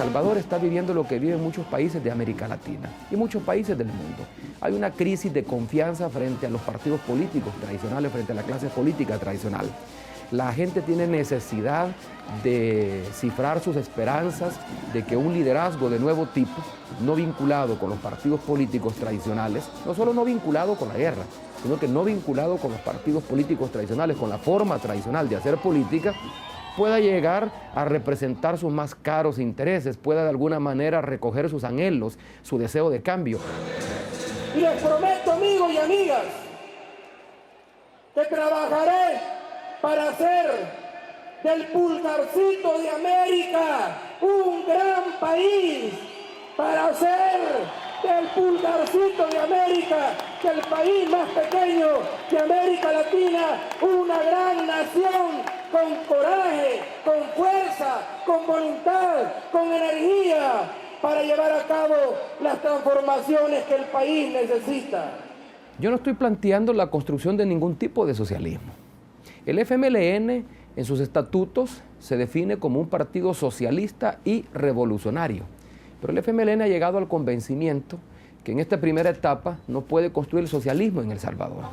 Salvador está viviendo lo que viven muchos países de América Latina y muchos países del mundo. Hay una crisis de confianza frente a los partidos políticos tradicionales, frente a la clase política tradicional. La gente tiene necesidad de cifrar sus esperanzas de que un liderazgo de nuevo tipo, no vinculado con los partidos políticos tradicionales, no solo no vinculado con la guerra, sino que no vinculado con los partidos políticos tradicionales, con la forma tradicional de hacer política, pueda llegar a representar sus más caros intereses, pueda de alguna manera recoger sus anhelos, su deseo de cambio. Y les prometo, amigos y amigas, que trabajaré para hacer del Pulgarcito de América un gran país, para hacer del Pulgarcito de América, que el país más pequeño de América Latina, una gran nación con coraje, con fuerza, con voluntad, con energía, para llevar a cabo las transformaciones que el país necesita. Yo no estoy planteando la construcción de ningún tipo de socialismo. El FMLN, en sus estatutos, se define como un partido socialista y revolucionario. Pero el FMLN ha llegado al convencimiento que en esta primera etapa no puede construir el socialismo en El Salvador.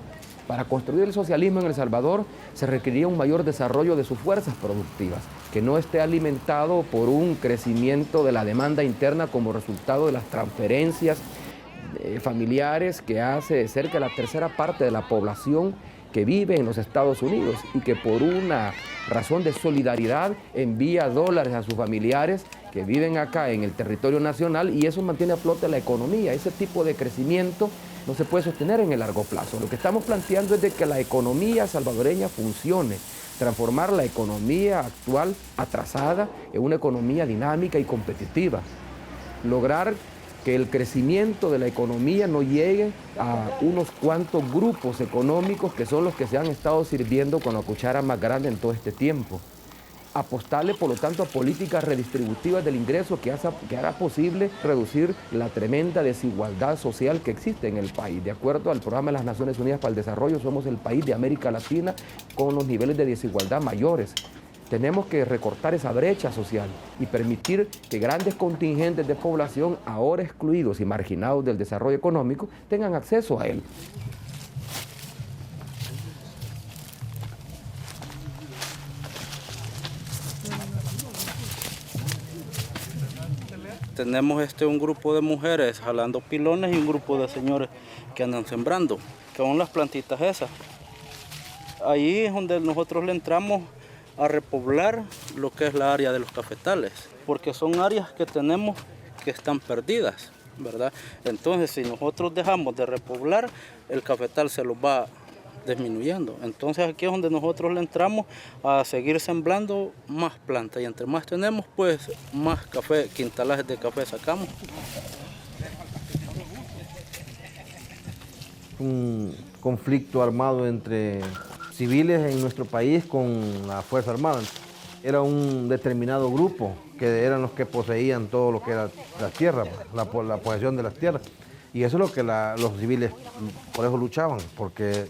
Para construir el socialismo en El Salvador se requeriría un mayor desarrollo de sus fuerzas productivas, que no esté alimentado por un crecimiento de la demanda interna como resultado de las transferencias familiares que hace cerca de la tercera parte de la población que vive en los Estados Unidos y que por una razón de solidaridad envía dólares a sus familiares que viven acá en el territorio nacional, y eso mantiene a flote la economía. Ese tipo de crecimiento no se puede sostener en el largo plazo. Lo que estamos planteando es de que la economía salvadoreña funcione, transformar la economía actual atrasada en una economía dinámica y competitiva, lograr que el crecimiento de la economía no llegue a unos cuantos grupos económicos que son los que se han estado sirviendo con la cuchara más grande en todo este tiempo. Apostarle, por lo tanto, a políticas redistributivas del ingreso que hará posible reducir la tremenda desigualdad social que existe en el país. De acuerdo al Programa de las Naciones Unidas para el Desarrollo, somos el país de América Latina con los niveles de desigualdad mayores. Tenemos que recortar esa brecha social y permitir que grandes contingentes de población, ahora excluidos y marginados del desarrollo económico, tengan acceso a él. Tenemos un grupo de mujeres jalando pilones y un grupo de señores que andan sembrando, que son las plantitas esas. Ahí es donde nosotros le entramos a repoblar lo que es la área de los cafetales, porque son áreas que tenemos que están perdidas, ¿verdad? Entonces, si nosotros dejamos de repoblar, el cafetal se los va disminuyendo. Entonces, aquí es donde nosotros le entramos a seguir sembrando más plantas, y entre más tenemos, pues más café, quintalajes de café sacamos. Un conflicto armado entre civiles en nuestro país con la Fuerza Armada. Era un determinado grupo que eran los que poseían todo lo que era las tierras, la posesión de las tierras. Y eso es lo que los civiles por eso luchaban, porque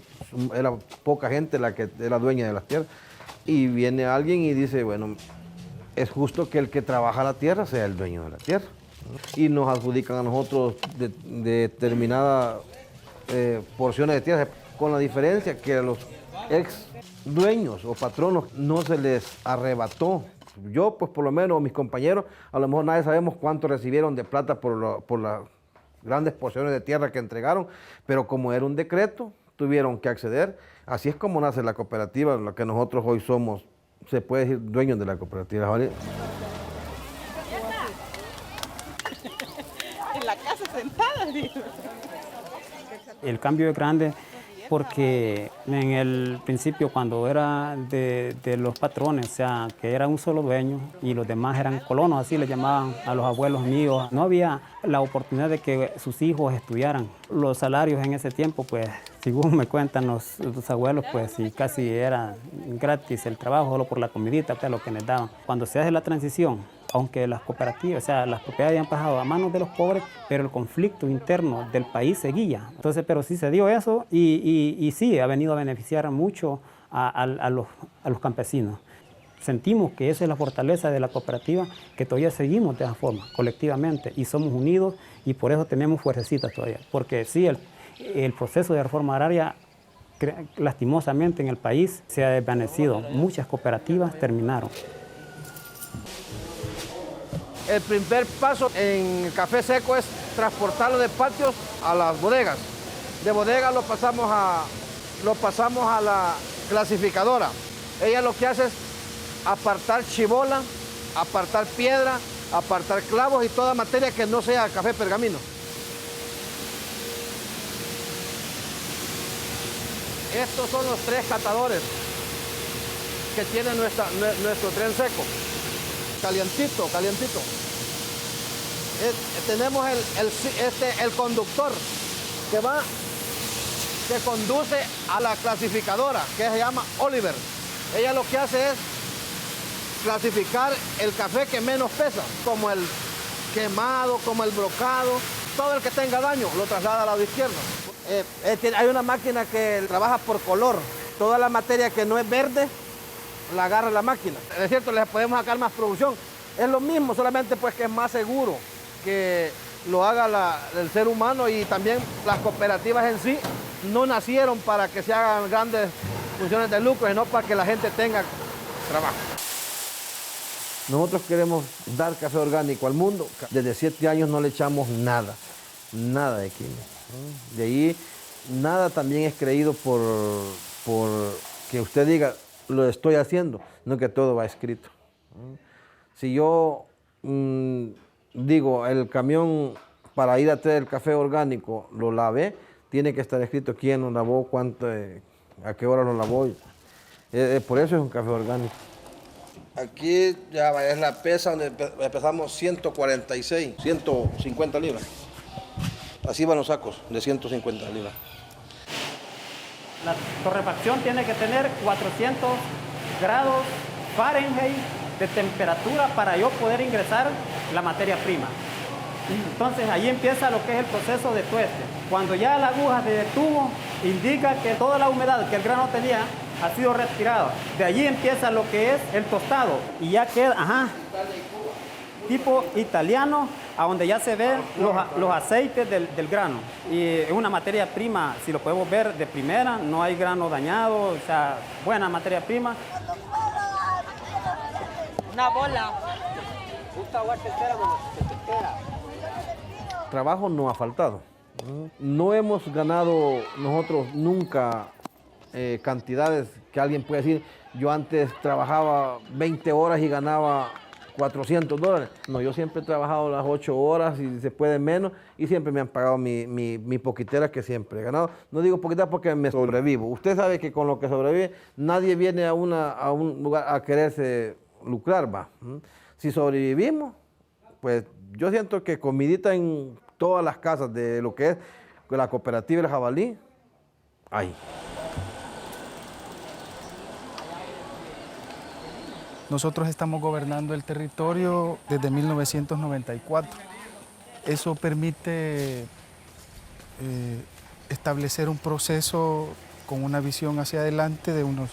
era poca gente la que era dueña de las tierras. Y viene alguien y dice, bueno, es justo que el que trabaja la tierra sea el dueño de la tierra. Y nos adjudican a nosotros determinadas porciones de tierra, con la diferencia que a los ex dueños o patronos no se les arrebató. Yo, pues por lo menos, mis compañeros, a lo mejor nadie sabemos cuánto recibieron de plata por las grandes porciones de tierra que entregaron, pero como era un decreto, tuvieron que acceder. Así es como nace la cooperativa, lo que nosotros hoy somos, se puede decir, dueños de la cooperativa. ¿Vale? En la casa sentada. El cambio es grande porque en el principio, cuando era de los patrones, o sea, que era un solo dueño y los demás eran colonos, así le llamaban a los abuelos míos, no había la oportunidad de que sus hijos estudiaran. Los salarios en ese tiempo, pues, según me cuentan los abuelos, pues sí, casi era gratis el trabajo, solo por la comidita, pues, lo que les daban. Cuando se hace la transición, aunque las cooperativas, o sea, las propiedades han pasado a manos de los pobres, pero el conflicto interno del país seguía. Entonces, pero sí se dio eso y sí, ha venido a beneficiar mucho a los campesinos. sentimos que esa es la fortaleza de la cooperativa, que todavía seguimos de esa forma, colectivamente, y somos unidos, y por eso tenemos fuercecitas todavía. Porque sí, el proceso de reforma agraria, lastimosamente en el país, se ha desvanecido. Muchas cooperativas terminaron. El primer paso en el café seco es transportarlo de patios a las bodegas. De bodegas lo pasamos a la clasificadora. Ella lo que hace es apartar chibola, apartar piedra, apartar clavos y toda materia que no sea café pergamino. Estos son los 3 catadores que tiene nuestro tren seco. Calientito, calientito. Tenemos el conductor que conduce a la clasificadora, que se llama Oliver. Ella lo que hace es clasificar el café que menos pesa, como el quemado, como el brocado, todo el que tenga daño lo traslada al lado izquierdo. Hay una máquina que trabaja por color. Toda la materia que no es verde la agarra la máquina. Es cierto, le podemos sacar más producción. Es lo mismo, solamente pues que es más seguro que lo haga el ser humano, y también las cooperativas en sí no nacieron para que se hagan grandes funciones de lucro, sino para que la gente tenga trabajo. Nosotros queremos dar café orgánico al mundo. Desde 7 años no le echamos nada de química. De ahí nada también es creído por que usted diga, lo estoy haciendo, no que todo va escrito. Si yo digo, el camión para ir a traer el café orgánico lo lavé, tiene que estar escrito quién lo lavó, cuánto, a qué hora lo lavó. Por eso es un café orgánico. Aquí ya es la pesa donde empezamos 146, 150 libras. Así van los sacos de 150 libras. La torrefacción tiene que tener 400 grados Fahrenheit de temperatura para yo poder ingresar la materia prima. Entonces ahí empieza lo que es el proceso de tueste. Cuando ya la aguja se detuvo, indica que toda la humedad que el grano tenía ha sido retirada. De allí empieza lo que es el tostado y ya queda, tipo italiano, a donde ya se ven los aceites del grano. Y es una materia prima, si lo podemos ver de primera, no hay grano dañado, o sea, buena materia prima. Una bola. Trabajo no ha faltado. No hemos ganado nosotros nunca cantidades que alguien puede decir, yo antes trabajaba 20 horas y ganaba $400. No, yo siempre he trabajado las 8 horas y se puede menos, y siempre me han pagado mi poquitera que siempre he ganado. No digo poquitera porque me sobrevivo. Usted sabe que con lo que sobrevive nadie viene a un lugar a quererse lucrar, va. Si sobrevivimos, pues yo siento que comidita en todas las casas de lo que es la cooperativa El Jabalí, hay. Nosotros estamos gobernando el territorio desde 1994. Eso permite establecer un proceso con una visión hacia adelante de unos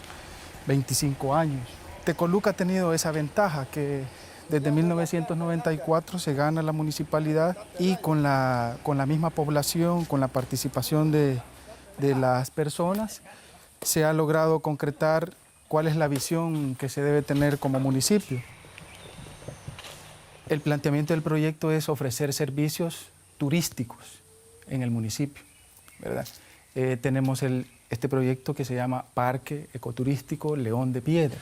25 años. Tecoluca ha tenido esa ventaja que desde 1994 se gana la municipalidad, y con la misma población, con la participación de las personas, se ha logrado concretar cuál es la visión que se debe tener como municipio. El planteamiento del proyecto es ofrecer servicios turísticos en el municipio, ¿verdad? Tenemos este proyecto que se llama Parque Ecoturístico León de Piedra.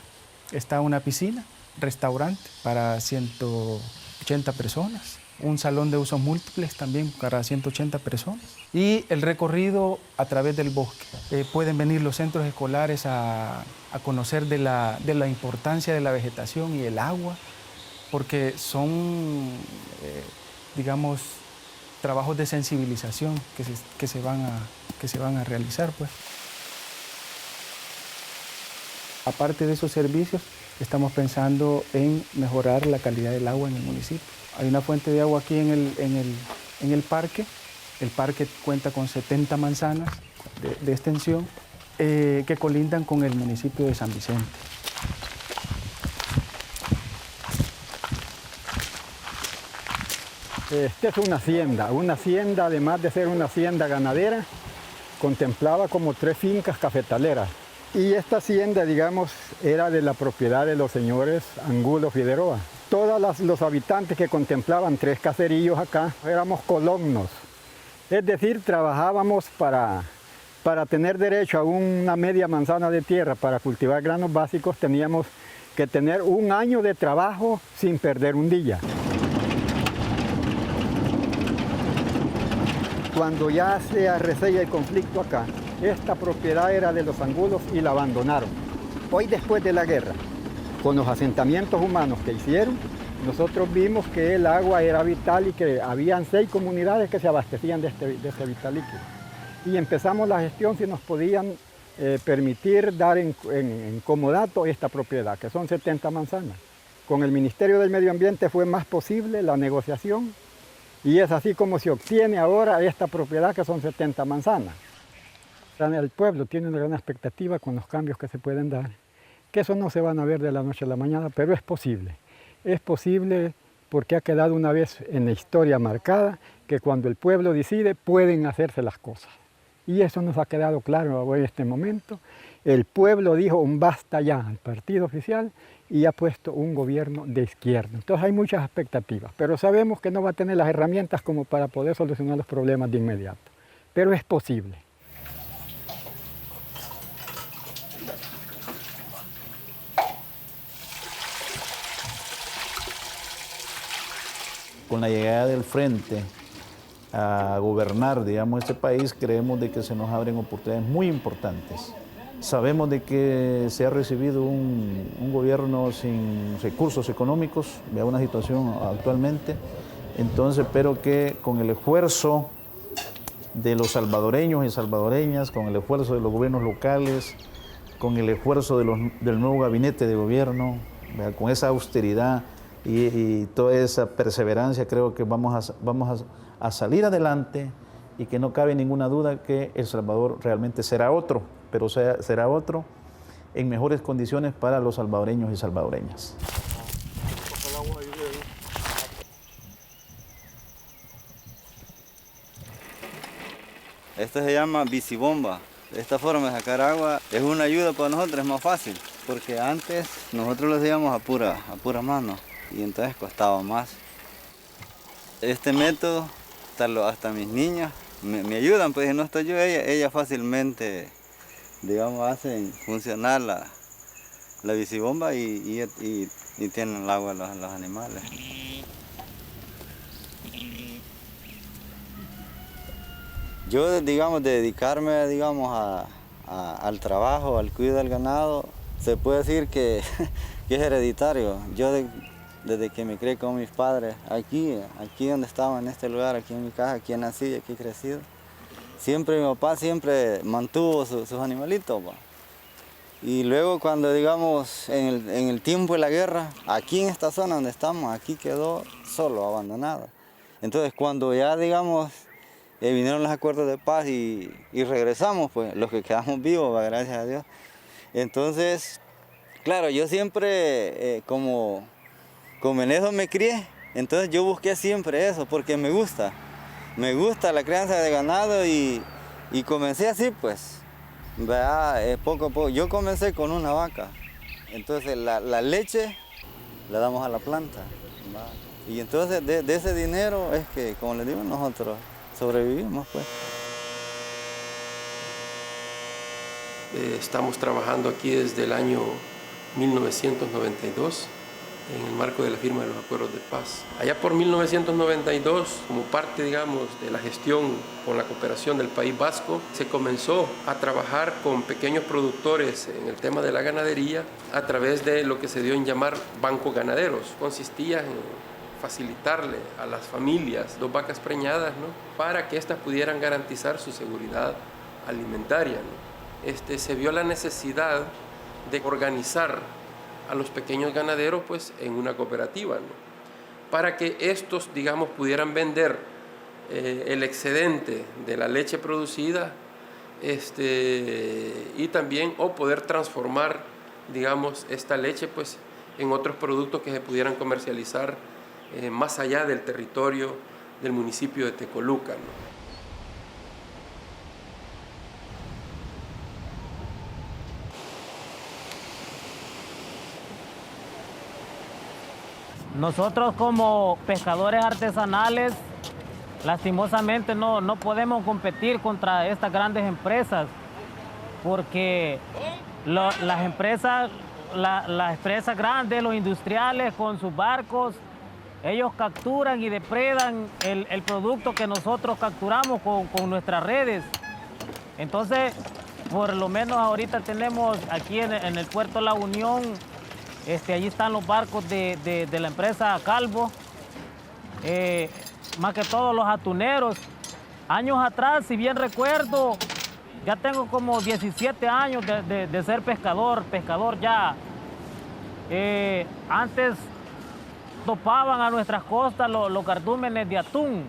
Está una piscina, restaurante para 180 personas, un salón de usos múltiples también para 180 personas, y el recorrido a través del bosque. Pueden venir los centros escolares a conocer de la importancia de la vegetación y el agua, porque son, digamos, trabajos de sensibilización que se van a realizar, pues. Aparte de esos servicios, estamos pensando en mejorar la calidad del agua en el municipio. Hay una fuente de agua aquí en el parque. El parque cuenta con 70 manzanas de extensión que colindan con el municipio de San Vicente. Esta es una hacienda además de ser una hacienda ganadera, contemplaba como 3 fincas cafetaleras. Y esta hacienda, digamos, era de la propiedad de los señores Angulo Figueroa. Todos los habitantes que contemplaban 3 caseríos acá éramos colonos. Es decir, trabajábamos para tener derecho a una media manzana de tierra para cultivar granos básicos, teníamos que tener 1 año de trabajo sin perder un día. Cuando ya se arrecella el conflicto acá, esta propiedad era de los Angulos y la abandonaron. Hoy, después de la guerra, con los asentamientos humanos que hicieron, nosotros vimos que el agua era vital y que habían 6 comunidades que se abastecían de este vital líquido. Y empezamos la gestión si nos podían permitir dar en comodato esta propiedad, que son 70 manzanas. Con el Ministerio del Medio Ambiente fue más posible la negociación y es así como se obtiene ahora esta propiedad, que son 70 manzanas. El pueblo tiene una gran expectativa con los cambios que se pueden dar, que eso no se van a ver de la noche a la mañana, pero es posible. Es posible porque ha quedado una vez en la historia marcada que cuando el pueblo decide pueden hacerse las cosas. Y eso nos ha quedado claro en este momento. El pueblo dijo un basta ya al partido oficial y ha puesto un gobierno de izquierda. Entonces hay muchas expectativas, pero sabemos que no va a tener las herramientas como para poder solucionar los problemas de inmediato. Pero es posible. Con la llegada del Frente a gobernar, digamos, este país, creemos de que se nos abren oportunidades muy importantes. Sabemos de que se ha recibido un gobierno sin recursos económicos, vea una situación actualmente, entonces espero que con el esfuerzo de los salvadoreños y salvadoreñas, con el esfuerzo de los gobiernos locales, con el esfuerzo del nuevo gabinete de gobierno, vea, con esa austeridad y toda esa perseverancia, creo que vamos a salir adelante y que no cabe ninguna duda que El Salvador realmente será otro, pero será otro en mejores condiciones para los salvadoreños y salvadoreñas. Esto se llama bicibomba. Esta forma de sacar agua es una ayuda para nosotros, es más fácil, porque antes nosotros lo hacíamos a pura mano y entonces costaba más. Este método, hasta mis niñas me ayudan, pues si no estoy yo, ellas fácilmente, digamos, hacen funcionar la bicibomba y tienen el agua los animales. Yo, digamos, de dedicarme, digamos, al trabajo, al cuidado del ganado, se puede decir que es hereditario. Yo desde que me crié con mis padres, aquí donde estaba, en este lugar, aquí en mi casa, aquí nací, aquí he crecido, siempre mi papá siempre mantuvo sus animalitos. Y luego cuando, digamos, en el tiempo de la guerra, aquí en esta zona donde estamos, aquí quedó solo, abandonado. Entonces cuando ya, digamos, vinieron los acuerdos de paz y regresamos, pues los que quedamos vivos, gracias a Dios. Entonces, claro, yo siempre como en eso me crié, entonces yo busqué siempre eso porque me gusta la crianza de ganado y comencé así, pues, poco a poco. Yo comencé con una vaca, entonces la leche la damos a la planta, ¿verdad? Y entonces de ese dinero es que, como les digo, nosotros sobrevivimos, pues. Estamos trabajando aquí desde el año 1992 en el marco de la firma de los acuerdos de paz. Allá por 1992, como parte, digamos, de la gestión con la cooperación del País Vasco, se comenzó a trabajar con pequeños productores en el tema de la ganadería a través de lo que se dio en llamar bancos ganaderos. Consistía en facilitarle a las familias 2 vacas preñadas, ¿no?, para que éstas pudieran garantizar su seguridad alimentaria, ¿no? Se vio la necesidad de organizar a los pequeños ganaderos, pues, en una cooperativa, ¿no?, para que estos, digamos, pudieran vender el excedente de la leche producida y también poder transformar, digamos, esta leche, pues, en otros productos que se pudieran comercializar más allá del territorio del municipio de Tecoluca, ¿no? Nosotros como pescadores artesanales, lastimosamente no podemos competir contra estas grandes empresas, porque las empresas grandes, los industriales con sus barcos, ellos capturan y depredan el producto que nosotros capturamos con nuestras redes. Entonces, por lo menos ahorita tenemos aquí en el puerto La Unión, allí están los barcos de la empresa Calvo, más que todos los atuneros. Años atrás, si bien recuerdo, ya tengo como 17 años de ser pescador ya. Antes topaban a nuestras costas los cardúmenes de atún.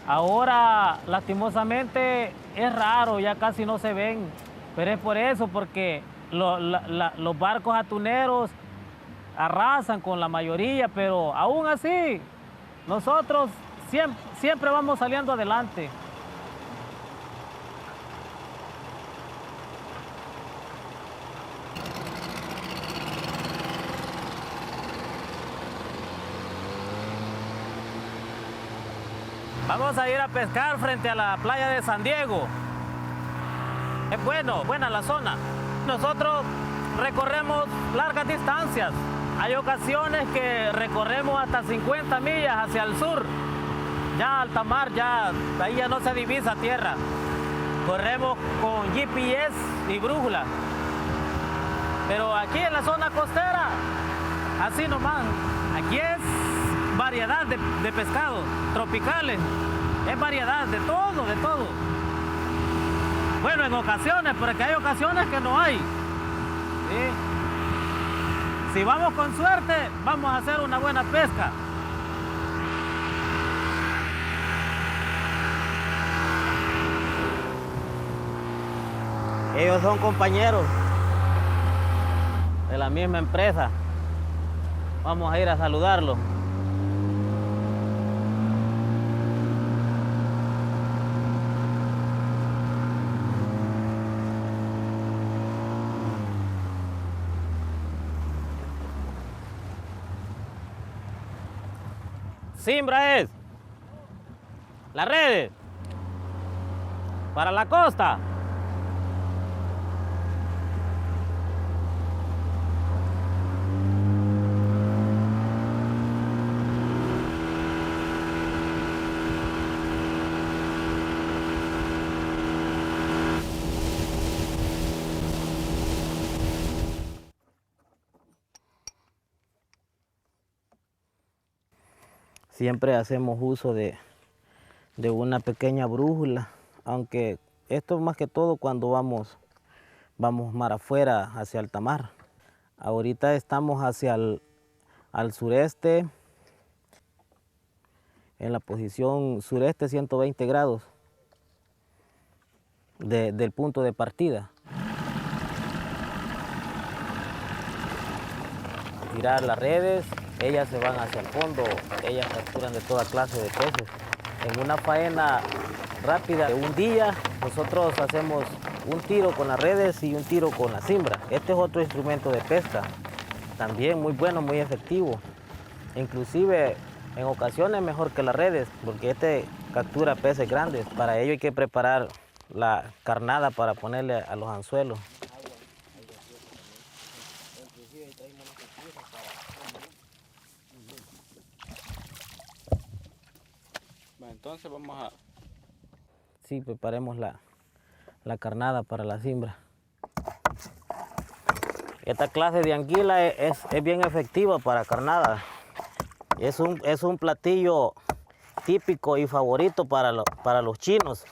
Ahora, lastimosamente, es raro, ya casi no se ven. Pero es por eso, porque los barcos atuneros arrasan con la mayoría, pero aún así, nosotros siempre vamos saliendo adelante. Vamos a ir a pescar frente a la playa de San Diego. Es buena la zona. Nosotros recorremos largas distancias. Hay ocasiones que recorremos hasta 50 millas hacia el sur. Ya alta mar, ahí ya no se divisa tierra. Corremos con GPS y brújula. Pero aquí en la zona costera, así nomás. Aquí es variedad de pescados tropicales. Es variedad de todo. Bueno, en ocasiones, porque hay ocasiones que no hay. ¿Sí? Si vamos con suerte, vamos a hacer una buena pesca. Ellos son compañeros de la misma empresa. Vamos a ir a saludarlos. Simbra es las redes para la costa. Siempre hacemos uso de una pequeña brújula, aunque esto más que todo cuando vamos mar afuera, hacia alta mar. Ahorita estamos hacia al sureste, en la posición sureste 120 grados del punto de partida. Tirar las redes, ellas se van hacia el fondo, ellas capturan de toda clase de peces. En una faena rápida de un día, nosotros hacemos un tiro con las redes y un tiro con la simbra. Este es otro instrumento de pesca, también muy bueno, muy efectivo. Inclusive en ocasiones mejor que las redes, porque este captura peces grandes. Para ello hay que preparar la carnada para ponerle a los anzuelos. Entonces vamos a... Sí, preparemos la carnada para la simbra. Esta clase de anguila es bien efectiva para carnada. Es un platillo típico y favorito para los chinos.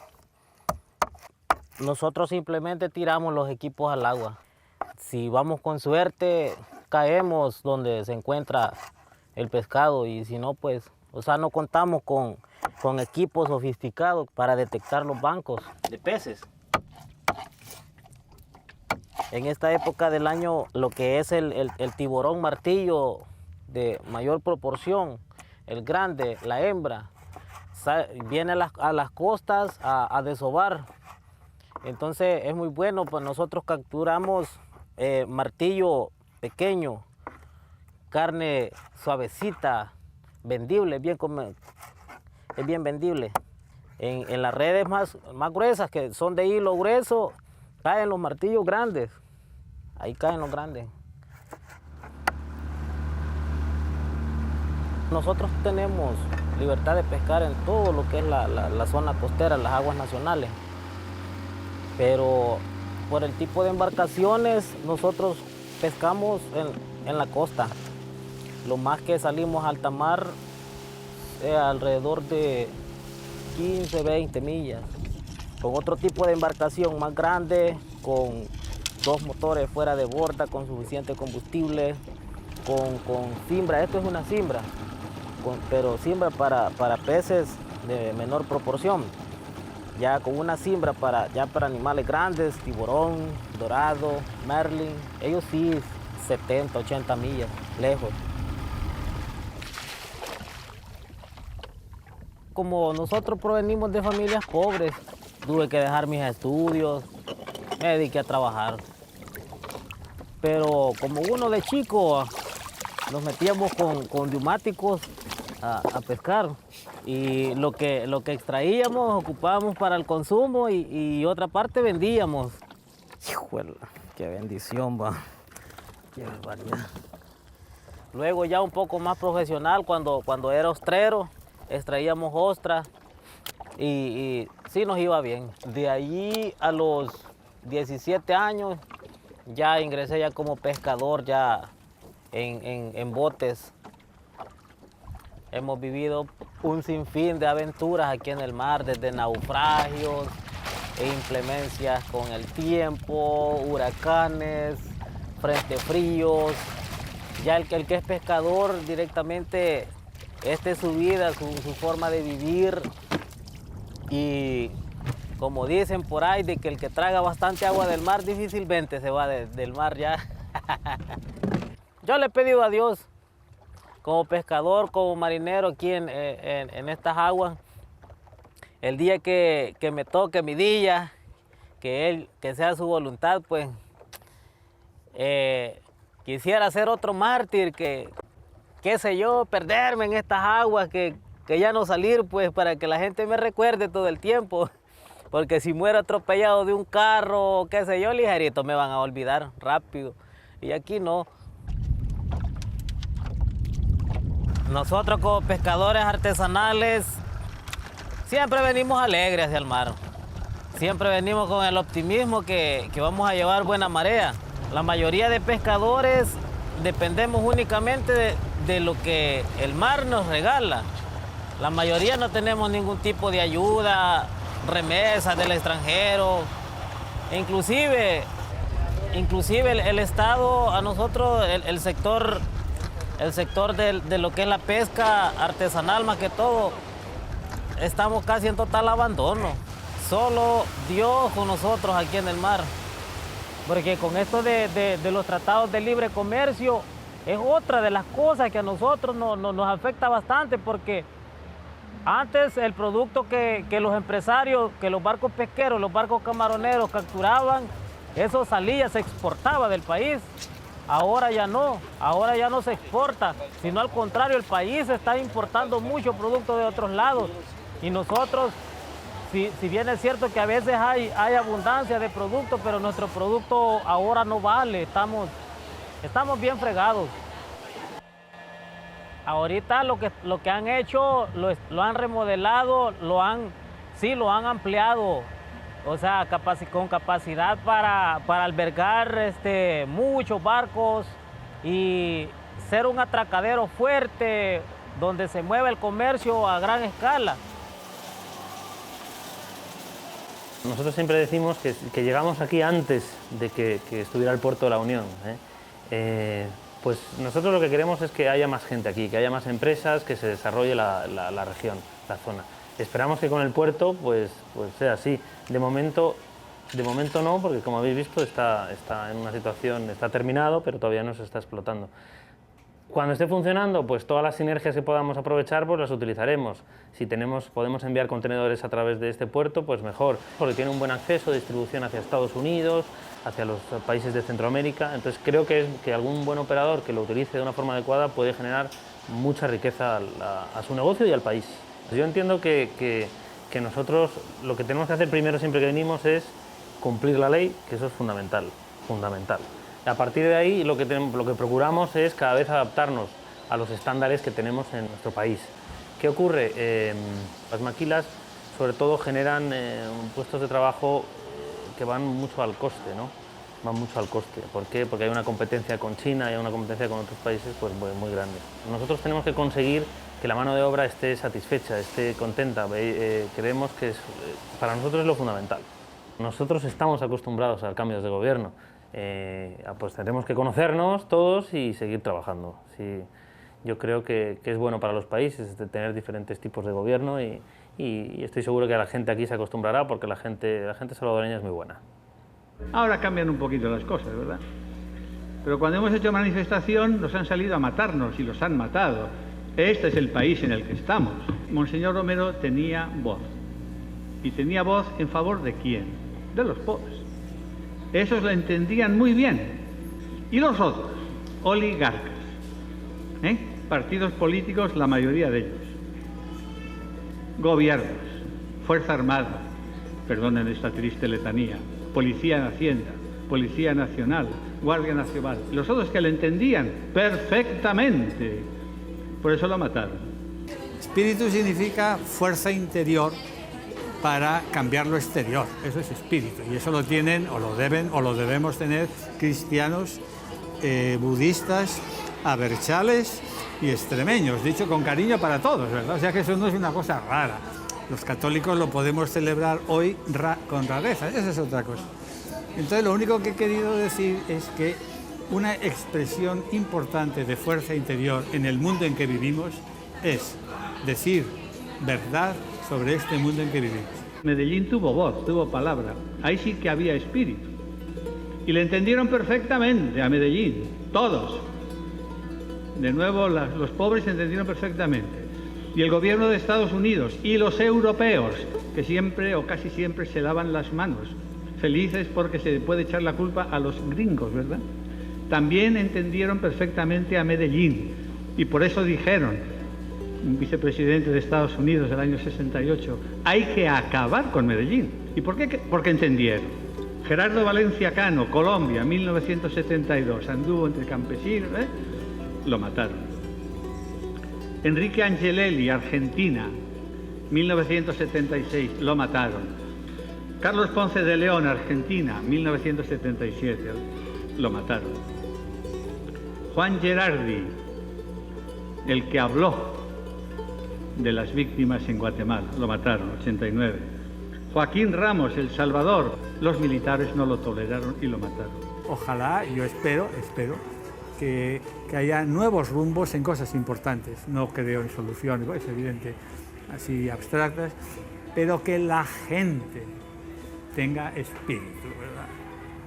Nosotros simplemente tiramos los equipos al agua. Si vamos con suerte, caemos donde se encuentra el pescado, y si no, pues, no contamos con equipos sofisticados para detectar los bancos de peces. En esta época del año, lo que es el tiburón martillo de mayor proporción, el grande, la hembra, viene a las costas a desovar. Entonces es muy bueno, pues nosotros capturamos martillo pequeño, carne suavecita, vendible, es bien vendible. En las redes más gruesas, que son de hilo grueso, caen los martillos grandes. Ahí caen los grandes. Nosotros tenemos libertad de pescar en todo lo que es la zona costera, las aguas nacionales. Pero por el tipo de embarcaciones, nosotros pescamos en la costa. Lo más que salimos a alta mar, alrededor de 15, 20 millas. Con otro tipo de embarcación más grande, con 2 motores fuera de borda, con suficiente combustible, con cimbra. Esto es una cimbra, pero cimbra para peces de menor proporción. Ya con una cimbra para animales grandes, tiburón, dorado, merlin, ellos sí 70, 80 millas, lejos. Como nosotros provenimos de familias pobres, tuve que dejar mis estudios, me dediqué a trabajar. Pero como uno de chico, nos metíamos con neumáticos a pescar. Y lo que extraíamos, ocupábamos para el consumo y otra parte vendíamos. Híjole, qué bendición, va. Qué barbaridad. Luego ya un poco más profesional, cuando era ostrero, extraíamos ostras y sí nos iba bien. De allí a los 17 años ya ingresé ya como pescador ya en botes. Hemos vivido un sinfín de aventuras aquí en el mar, desde naufragios e inclemencias con el tiempo, huracanes, frentes fríos. Ya el que es pescador directamente, esta es su vida, su forma de vivir. Y como dicen por ahí, de que el que traga bastante agua del mar difícilmente se va del mar ya. Yo le he pedido a Dios, como pescador, como marinero aquí en estas aguas, el día que me toque mi día, que sea su voluntad, pues quisiera ser otro mártir, qué sé yo, perderme en estas aguas, que ya no salir, pues para que la gente me recuerde todo el tiempo, porque si muero atropellado de un carro, qué sé yo, ligerito me van a olvidar rápido, y aquí no. Nosotros como pescadores artesanales siempre venimos alegres hacia el mar. Siempre venimos con el optimismo que vamos a llevar buena marea. La mayoría de pescadores dependemos únicamente de lo que el mar nos regala. La mayoría no tenemos ningún tipo de ayuda, remesas del extranjero. Inclusive el Estado, a nosotros, el sector de lo que es la pesca artesanal más que todo, estamos casi en total abandono. Solo Dios con nosotros aquí en el mar. Porque con esto de los tratados de libre comercio es otra de las cosas que a nosotros nos afecta bastante, porque antes el producto que los empresarios, que los barcos pesqueros, los barcos camaroneros capturaban, eso salía, se exportaba del país. Ahora ya no se exporta, sino al contrario, el país está importando mucho producto de otros lados. Y nosotros, si bien es cierto que a veces hay abundancia de productos, pero nuestro producto ahora no vale, estamos bien fregados. Ahorita lo que han hecho, lo han remodelado, lo han ampliado. O sea, con capacidad para albergar muchos barcos y ser un atracadero fuerte donde se mueve el comercio a gran escala. Nosotros siempre decimos que llegamos aquí antes de que estuviera el puerto de la Unión. Pues nosotros lo que queremos es que haya más gente aquí, que haya más empresas, que se desarrolle la región, la zona. Esperamos que con el puerto pues sea así. De momento no, porque como habéis visto está en una situación, está terminado, pero todavía no se está explotando. Cuando esté funcionando, pues todas las sinergias que podamos aprovechar, pues las utilizaremos. Si podemos enviar contenedores a través de este puerto, pues mejor, porque tiene un buen acceso de distribución hacia Estados Unidos, hacia los países de Centroamérica. Entonces creo que algún buen operador que lo utilice de una forma adecuada puede generar mucha riqueza a su negocio y al país. Yo entiendo que nosotros lo que tenemos que hacer primero siempre que venimos es cumplir la ley, que eso es fundamental. A partir de ahí lo que procuramos es cada vez adaptarnos a los estándares que tenemos en nuestro país. ¿Qué ocurre? Las maquilas sobre todo generan puestos de trabajo que van mucho al coste, ¿no? Van mucho al coste. ¿Por qué? Porque hay una competencia con China y hay una competencia con otros países pues, muy grande. Nosotros tenemos que conseguir que la mano de obra esté satisfecha, esté contenta. Creemos que para nosotros es lo fundamental. Nosotros estamos acostumbrados a cambios de gobierno. Pues tenemos que conocernos todos y seguir trabajando. Sí, yo creo que es bueno para los países tener diferentes tipos de gobierno y estoy seguro que la gente aquí se acostumbrará porque la gente salvadoreña es muy buena. Ahora cambian un poquito las cosas, ¿verdad? Pero cuando hemos hecho manifestación nos han salido a matarnos y los han matado. Este es el país en el que estamos. Monseñor Romero tenía voz. ¿Y tenía voz en favor de quién? De los pobres. Esos lo entendían muy bien. Y los otros, oligarcas, partidos políticos, la mayoría de ellos, gobiernos, Fuerza Armada, perdonen esta triste letanía, Policía de Hacienda, Policía Nacional, Guardia Nacional, los otros que lo entendían perfectamente, por eso lo mataron. Espíritu significa fuerza interior para cambiar lo exterior, eso es espíritu, y eso lo tienen, o lo deben, o lo debemos tener cristianos, budistas, abertzales y extremeños, dicho con cariño para todos, ¿verdad? O sea que eso no es una cosa rara. Los católicos lo podemos celebrar hoy con rareza, esa es otra cosa. Entonces lo único que he querido decir es que una expresión importante de fuerza interior en el mundo en que vivimos es decir verdad sobre este mundo en que vivimos. Medellín tuvo voz, tuvo palabra, ahí sí que había espíritu. Y le entendieron perfectamente a Medellín, todos. De nuevo, los pobres entendieron perfectamente. Y el gobierno de Estados Unidos y los europeos, que siempre o casi siempre se lavan las manos, felices porque se puede echar la culpa a los gringos, ¿verdad? También entendieron perfectamente a Medellín y por eso dijeron, un vicepresidente de Estados Unidos del año 68, hay que acabar con Medellín. ¿Y por qué? Porque entendieron. Gerardo Valencia Cano, Colombia, 1972, anduvo entre campesinos, lo mataron. Enrique Angelelli, Argentina, 1976, lo mataron. Carlos Ponce de León, Argentina, 1977, lo mataron. Juan Gerardi, el que habló de las víctimas en Guatemala, lo mataron, 89. Joaquín Ramos, El Salvador, los militares no lo toleraron y lo mataron. Ojalá, yo espero que haya nuevos rumbos en cosas importantes. No creo en soluciones, es evidente, así abstractas, pero que la gente tenga espíritu, ¿verdad?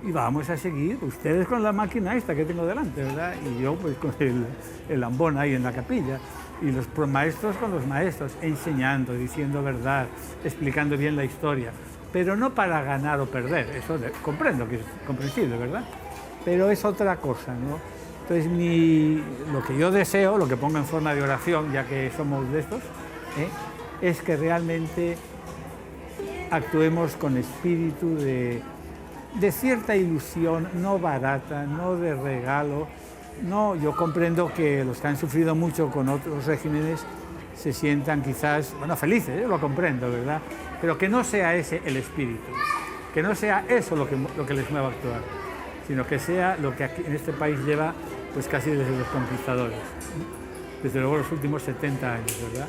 Y vamos a seguir, ustedes con la máquina esta que tengo delante, ¿verdad? Y yo pues con el lambón ahí en la capilla. Y los maestros con los maestros, enseñando, diciendo verdad, explicando bien la historia. Pero no para ganar o perder, eso comprendo que es comprensible, ¿verdad? Pero es otra cosa, ¿no? Entonces, lo que yo deseo, lo que pongo en forma de oración, ya que somos de estos, es que realmente actuemos con espíritu de cierta ilusión, no barata, no de regalo. No, yo comprendo que los que han sufrido mucho con otros regímenes se sientan quizás, bueno, felices, lo comprendo, ¿verdad? Pero que no sea ese el espíritu, que no sea eso lo que les mueva a actuar, sino que sea lo que aquí en este país lleva pues casi desde los conquistadores, desde luego los últimos 70 años, ¿verdad?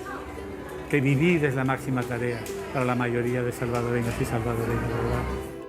Que vivir es la máxima tarea para la mayoría de salvadoreños y salvadoreñas, ¿verdad?